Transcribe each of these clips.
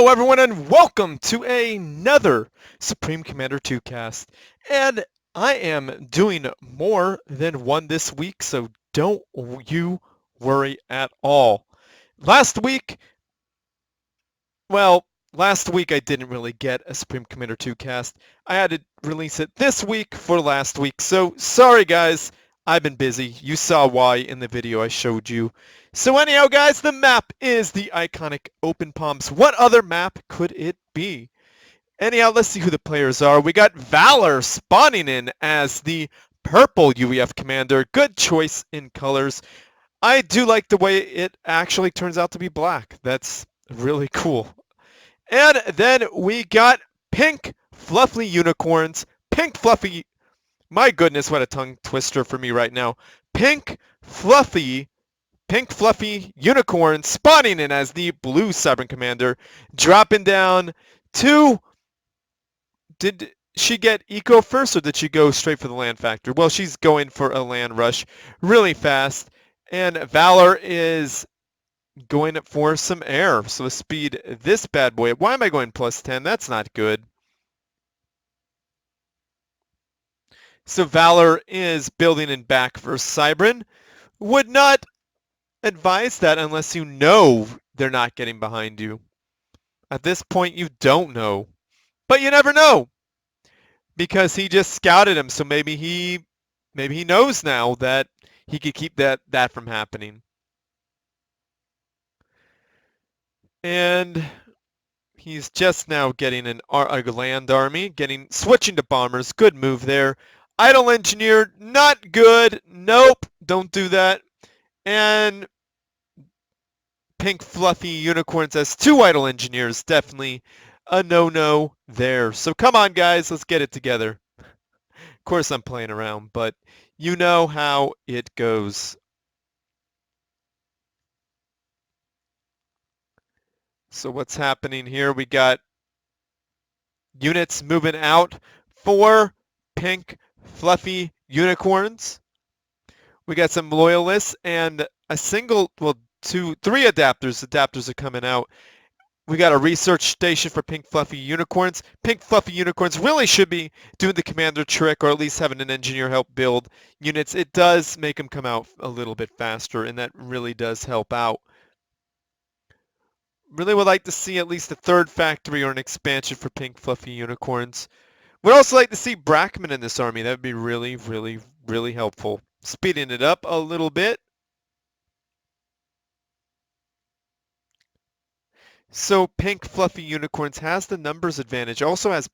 Hello everyone and welcome to another Supreme Commander 2 cast. And I am doing more than one this week, so don't you worry at all. Last week, last week I didn't really get a Supreme Commander 2 cast. I had to release it this week for last week, so sorry guys, I've been busy. You saw why in the video I showed you. So anyhow guys, the map is the iconic Open Palms. What other map could it be? Anyhow, let's see who the players are. We got Valor spawning in as the purple UEF commander. Good choice in colors. I do like the way it actually turns out to be black. That's really cool. And then we got pink fluffy unicorns. Pink fluffy, my goodness, what a tongue twister for me right now. Pink fluffy unicorn spawning in as the blue Sovereign Commander, dropping down to... Did she get eco first, or did she go straight for the land factor? Well, she's going for a land rush really fast, and Valor is going for some air. So let's speed this bad boy. Why am I going plus 10? That's not good. So Valor is building in back for Cybran. Would not advise that unless you know they're not getting behind you. At this point, you don't know. But you never know. Because he just scouted him, so maybe he knows now that he could keep that from happening. And he's just now getting a land army, switching to bombers. Good move there. Idle engineer, not good. Nope, don't do that. And pink fluffy unicorns as two idle engineers, definitely a no-no there. So come on, guys, let's get it together. Of course I'm playing around, but you know how it goes. So what's happening here? We got units moving out for pink fluffy unicorns. We got some loyalists and a single, well, three adapters. Adapters are coming out. We got a research station for pink fluffy unicorns. Pink fluffy unicorns really should be doing the commander trick, or at least having an engineer help build units. It does make them come out a little bit faster, and that really does help out. Really would like to see at least a third factory or an expansion for pink fluffy unicorns. Would also like to see Brackman in this army. That would be really, really, really helpful. Speeding it up a little bit. So pink fluffy unicorns has the numbers advantage, also has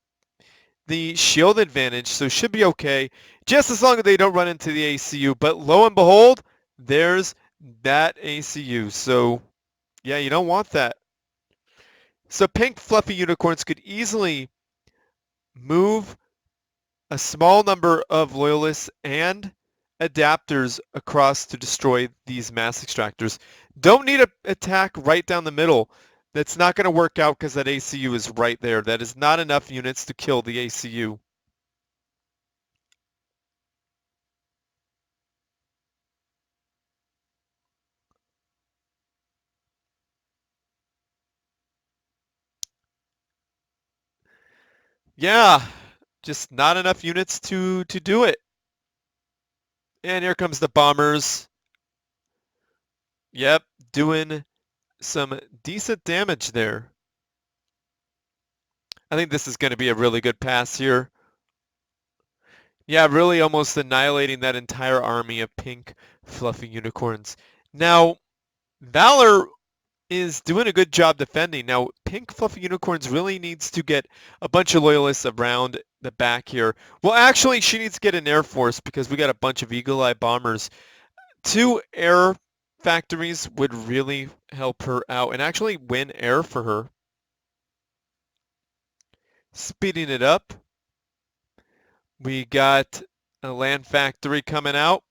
the shield advantage, so should be okay, just as long as they don't run into the ACU. But lo and behold, there's that ACU. So yeah, you don't want that. So pink fluffy unicorns could easily move a small number of loyalists and adapters across to destroy these mass extractors. Don't need to attack right down the middle. That's not going to work out because that ACU is right there. That is not enough units to kill the ACU. Yeah, just not enough units to do it. And here comes the bombers. Yep, doing some decent damage there. I think this is going to be a really good pass here. Yeah, really almost annihilating that entire army of pink fluffy unicorns. Now, Valor is doing a good job defending. Now, pink fluffy unicorns really needs to get a bunch of loyalists around the back here. Well, actually, she needs to get an air force because we got a bunch of Eagle Eye bombers. 2 air factories would really help her out and actually win air for her. Speeding it up. We got a land factory coming out.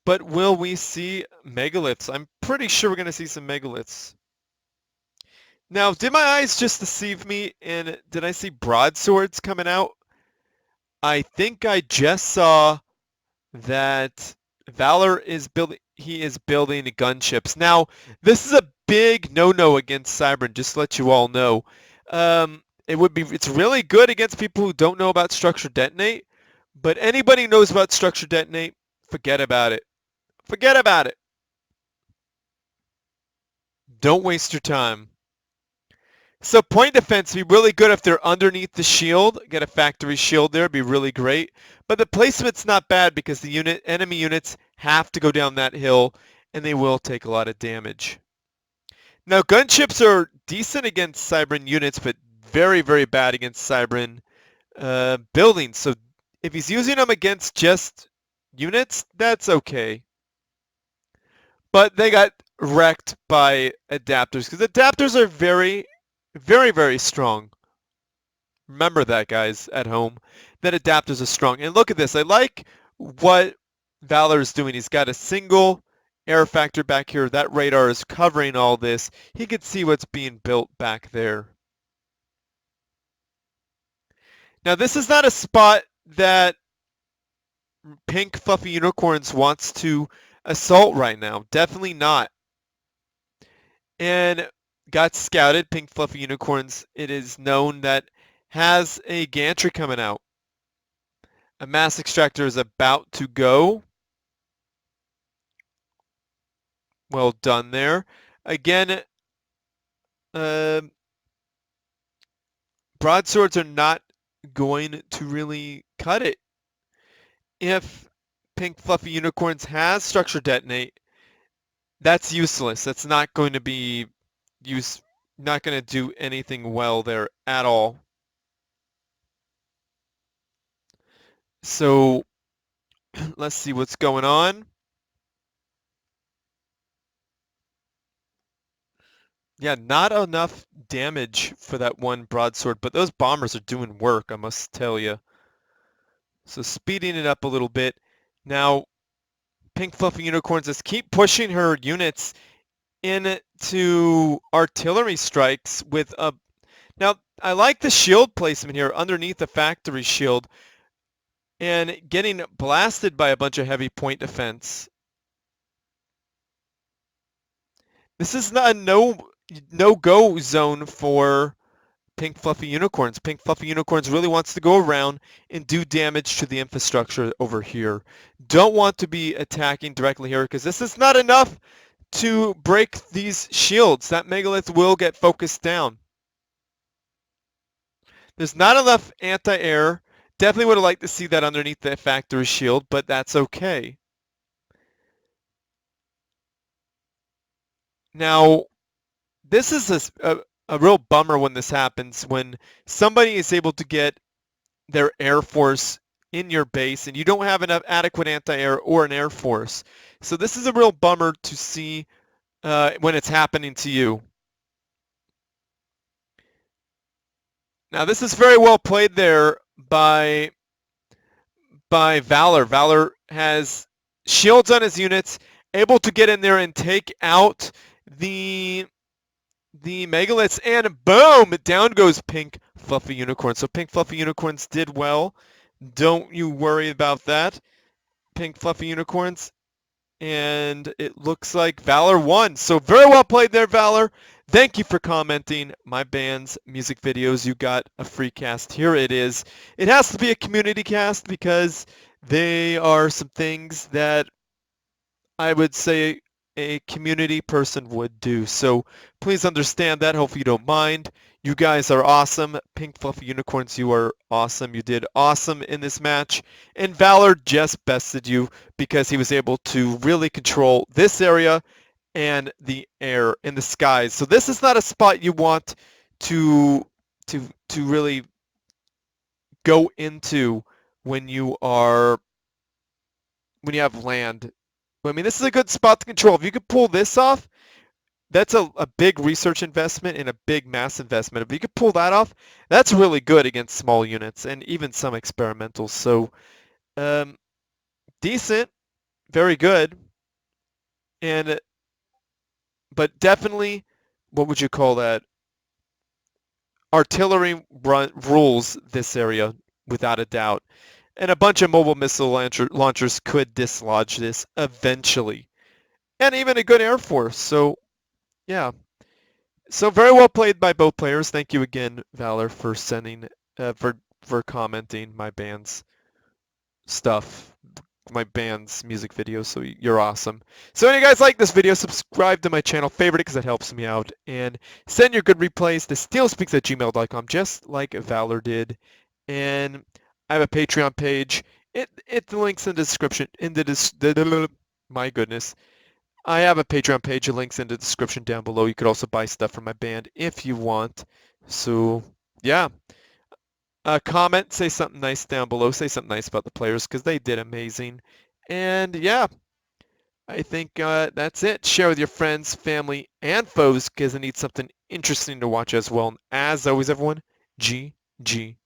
But will we see megaliths? I'm pretty sure we're going to see some megaliths. Now, did my eyes just deceive me, and did I see broadswords coming out? I think I just saw that Valor is building... he is building gunships. Now, this is a big no-no against Cybran, just to let you all know. It's really good against people who don't know about structure detonate, but anybody who knows about structure detonate, forget about it. Forget about it. Don't waste your time. So point defense would be really good if they're underneath the shield. Get a factory shield there, be really great. But the placement's not bad because the enemy units have to go down that hill, and they will take a lot of damage. Now gunships are decent against Cybran units, but very, very bad against Cybran buildings. So if he's using them against just units, that's okay. But they got wrecked by adapters because adapters are very, very, very strong. Remember that, guys, at home. That adapters are strong. And look at this. I like what Valor is doing. He's got a single air factor back here. That radar is covering all this. He can see what's being built back there. Now, this is not a spot that Pink Fluffy Unicorns wants to assault right now. Definitely not. And got scouted. Pink Fluffy Unicorns, it is known that has a gantry coming out. A mass extractor is about to go. Well done there. Again, broadswords are not going to really cut it. If Pink Fluffy Unicorns has structure detonate, that's useless. That's not going to be not going to do anything well there at all. So let's see what's going on. Yeah, not enough damage for that one broadsword, but those bombers are doing work, I must tell you. So speeding it up a little bit. Now, Pink Fluffy Unicorns, just keep pushing her units into artillery strikes with a... Now, I like the shield placement here underneath the factory shield and getting blasted by a bunch of heavy point defense. This is not a no-go zone for Pink Fluffy Unicorns. Pink Fluffy Unicorns really wants to go around and do damage to the infrastructure over here. Don't want to be attacking directly here because this is not enough to break these shields. That megalith will get focused down. There's not enough anti-air. Definitely would have liked to see that underneath the factory shield, but that's okay. Now, this is a real bummer when this happens, when somebody is able to get their air force in your base and you don't have enough adequate anti-air or an air force. So this is a real bummer to see when it's happening to you. Now this is very well played there by Valor. Valor has shields on his units, able to get in there and take out the megaliths, and boom, down goes Pink Fluffy Unicorn. So Pink Fluffy Unicorns did well. Don't you worry about that, Pink Fluffy Unicorns. And it looks like Valor won. So very well played there, Valor. Thank you for commenting my band's music videos. You got a free cast. Here it is. It has to be a community cast because they are some things that I would say a community person would do. So please understand that. Hopefully you don't mind. You guys are awesome. Pink Fluffy Unicorns, you are awesome. You did awesome in this match. And Valor just bested you because he was able to really control this area and the air in the skies. So this is not a spot you want to really go into when you have land. I mean, this is a good spot to control. If you could pull this off, that's a big research investment and a big mass investment. If you could pull that off, that's really good against small units and even some experimentals. So decent, very good, but definitely, what would you call that? Artillery rules this area without a doubt. And a bunch of mobile missile launchers could dislodge this eventually. and even a good Air Force. So yeah, so very well played by both players. Thank you again, Valor, for sending for commenting my band's stuff, my band's music videos. So you're awesome. So if you guys like this video, subscribe to my channel, favorite it because it helps me out, and send your good replays to stealspeaks@gmail.com, just like Valor did. And I have a Patreon page. It links in the description. My goodness. I have a Patreon page. It links in the description down below. You could also buy stuff from my band if you want. So yeah. Comment, say something nice down below. Say something nice about the players because they did amazing. And yeah, I think that's it. Share with your friends, family, and foes because they need something interesting to watch as well. And as always, everyone, GG.